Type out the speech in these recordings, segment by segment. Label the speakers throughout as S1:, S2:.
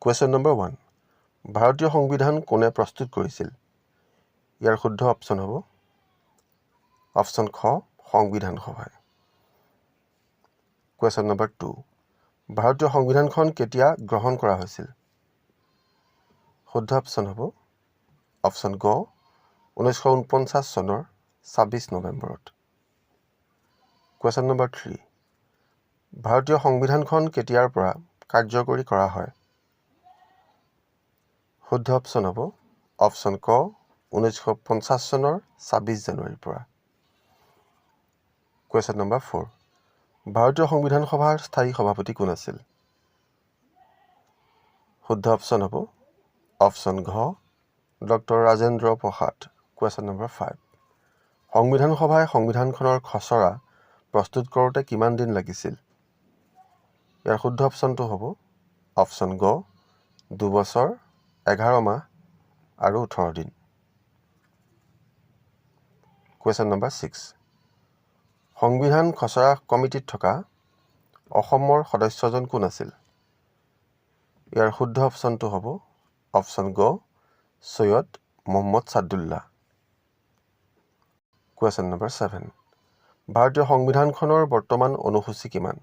S1: question number 1 ভাৰতীয় সংবিধান কোনে প্ৰস্তুত কৰিছিল ইয়াৰ শুদ্ধ অপশ্যন হ'ব অপশ্যন খ সংবিধান সভাই কুৱেশ্যন নম্বৰ 2 ভাৰতীয় সংবিধানখন কেতিয়া গ্ৰহণ কৰা হৈছিল শুদ্ধ অপশ্যন হ'ব অপশ্যন গ 1949 চনৰ 26 নৱেম্বৰত কুৱেশ্যন নম্বৰ 3 ভাৰতীয় সংবিধানখন কেতিয়াৰ পৰা কাৰ্যকৰী কৰা হয় শুদ্ধ অপশ্যন হ'ব অপশ্যন ক 1950 চনৰ 26 জানুৱাৰীৰ পৰা কুৱেশ্যন নম্বৰ 4 ভাৰতীয় সংবিধান সভাৰ স্থায়ী সভাপতি কোন আছিল শুদ্ধ অপশ্যন হ'ব অপশ্যন ঘ doctor Rajendra Prasad question number 5 সংবিধান সভাই সংবিধানখনৰ খচৰা প্ৰস্তুত কৰোঁতে কিমান দিন লাগিছিল ইয়াৰ শুদ্ধ অপশ্যনটো হ'ব অপশ্যন গ 2 বছৰ 11 মাহ আৰু 18 দিন কুৱেশ্যন নম্বৰ 6 সংবিধান খচৰা কমিটিত থকা অসমৰ সদস্যজন কোন আছিল ইয়াৰ শুদ্ধ অপশ্যনটো হ'ব অপশ্যন গ সৈয়দ মোহাম্মদ ছাদুল্লাহ কুৱেশ্যন নম্বৰ 7 ভাৰতীয় সংবিধানখনৰ বৰ্তমান অনুসূচী কিমান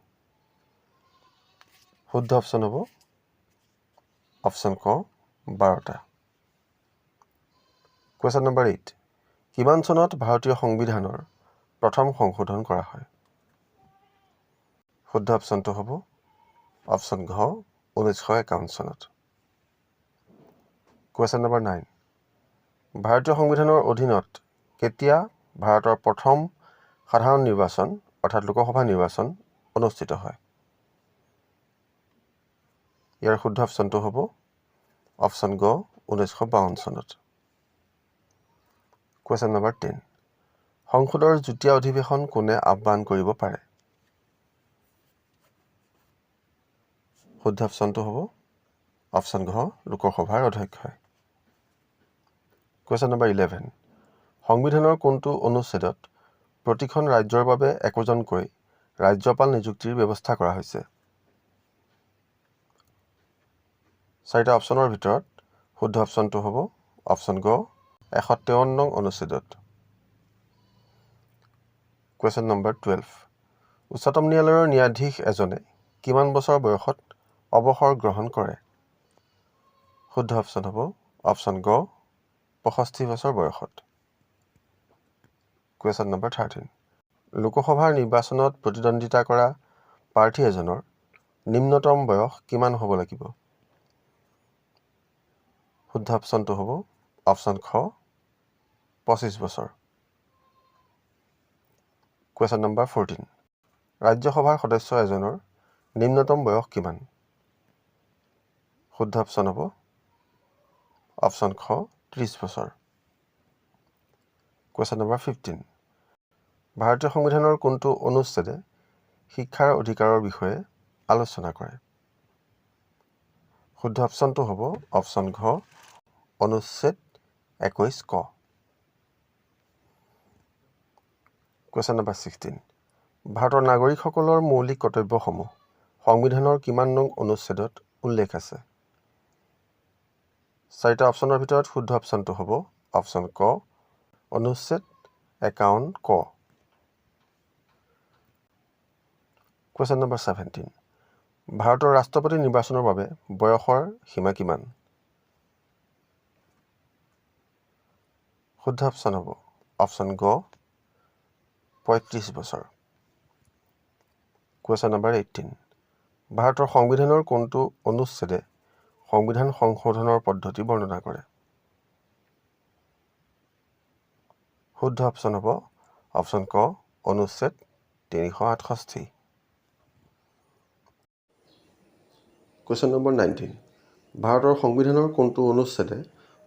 S1: শুদ্ধ অপশ্যন হ'ব অপশ্যন ক 12টা কুৱেশ্যন নম্বৰ 8 কিমান চনত ভাৰতীয় সংবিধানৰ প্ৰথম সংশোধন কৰা হয় শুদ্ধ অপশ্যনটো হ'ব অপশ্যন ঘ 1951 চনত কুৱেশ্যন নম্বৰ 9 ভাৰতীয় সংবিধানৰ অধীনত কেতিয়া ভাৰতৰ প্ৰথম সাধাৰণ নিৰ্বাচন অৰ্থাৎ লোকসভা নিৰ্বাচন অনুষ্ঠিত হয় ইয়াৰ শুদ্ধ অপশ্যনটো হ'ব অপশ্যন গ 1952 চনত কুৱেশ্যন নম্বৰ 10 সংসদৰ যুটীয়া অধিৱেশন কোনে আহ্বান কৰিব পাৰে শুদ্ধ অপশ্যনটো হ'ব অপশ্যন ঘ লোকসভাৰ অধ্যক্ষই কুৱেশ্যন নম্বৰ 11 সংবিধানৰ কোনটো অনুচ্ছেদত প্ৰতিখন ৰাজ্যৰ বাবে একোজনকৈ ৰাজ্যপাল নিযুক্তিৰ ব্যৱস্থা কৰা হৈছে 4টা অপশ্যনৰ ভিতৰত শুদ্ধ অপশ্যনটো হ'ব অপশ্যন গ 153 নং অনুচ্ছেদত কুৱেশ্যন নম্বৰ 12 উচ্চতম ন্যায়ালয়ৰ ন্যায়াধীশ এজনে কিমান বছৰ বয়সত অৱসৰ গ্ৰহণ কৰে শুদ্ধ অপশ্যন হ'ব অপশ্যন গ 65 বছৰ বয়সত কুৱেশ্যন নম্বৰ 13 লোকসভাৰ নিৰ্বাচনত প্ৰতিদ্বন্দ্বিতা কৰা প্ৰাৰ্থী এজনৰ নিম্নতম বয়স কিমান হ'ব লাগিব শুদ্ধ অপশ্যনটো হ'ব অপশ্যন খ 25 বছৰ কুৱেশ্যন নম্বৰ 14 ৰাজ্যসভাৰ সদস্য এজনৰ নিম্নতম বয়স কিমান শুদ্ধ অপশ্যন হ'ব অপশ্যন খ 30 বছৰ কুৱেশ্যন নম্বৰ 15 ভাৰতীয় সংবিধানৰ কোনটো অনুচ্ছেদে শিক্ষাৰ অধিকাৰৰ বিষয়ে আলোচনা কৰে শুদ্ধ অপশ্যনটো হ'ব অপশ্যন ঘ অনুচ্ছেদ 21 ক কুৱেশ্যন নম্বৰ 16 ভাৰতৰ নাগৰিকসকলৰ মৌলিক কৰ্তব্যসমূহ সংবিধানৰ কিমান নং অনুচ্ছেদত উল্লেখ আছে 4টা অপশ্যনৰ ভিতৰত শুদ্ধ অপশ্যনটো হ'ব অপশ্যন ক অনুচ্ছেদ 51 ক কুৱেশ্যন নম্বৰ 17 ভাৰতৰ ৰাষ্ট্ৰপতি নিৰ্বাচনৰ বাবে বয়সৰ সীমা কিমান শুদ্ধ অপশ্যন হ'ব অপশ্যন গ 35 বছৰ কুৱেশ্যন নম্বৰ 18 ভাৰতৰ সংবিধানৰ কোনটো অনুচ্ছেদে সংবিধান সংশোধনৰ পদ্ধতি বৰ্ণনা কৰে শুদ্ধ অপশ্যন হ'ব অপশ্যন ক অনুচ্ছেদ 368 কুৱেশ্যন নম্বৰ 19 ভাৰতৰ সংবিধানৰ কোনটো অনুচ্ছেদে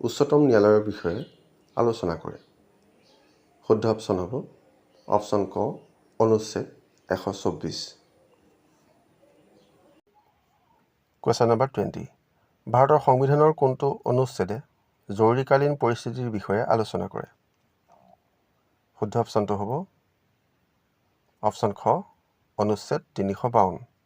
S1: উচ্চতম ন্যায়ালয়ৰ বিষয়ে আলোচনা কৰে শুদ্ধ অপশ্যন হ'ব অপশ্যন ক অনুচ্ছেদ 124 কুৱেশ্যন নম্বৰ 20 ভাৰতৰ সংবিধানৰ কোনটো অনুচ্ছেদে জৰুৰীকালীন পৰিস্থিতিৰ বিষয়ে আলোচনা কৰে শুদ্ধ অপশ্যনটো হ'ব অপশ্যন খ অনুচ্ছেদ 352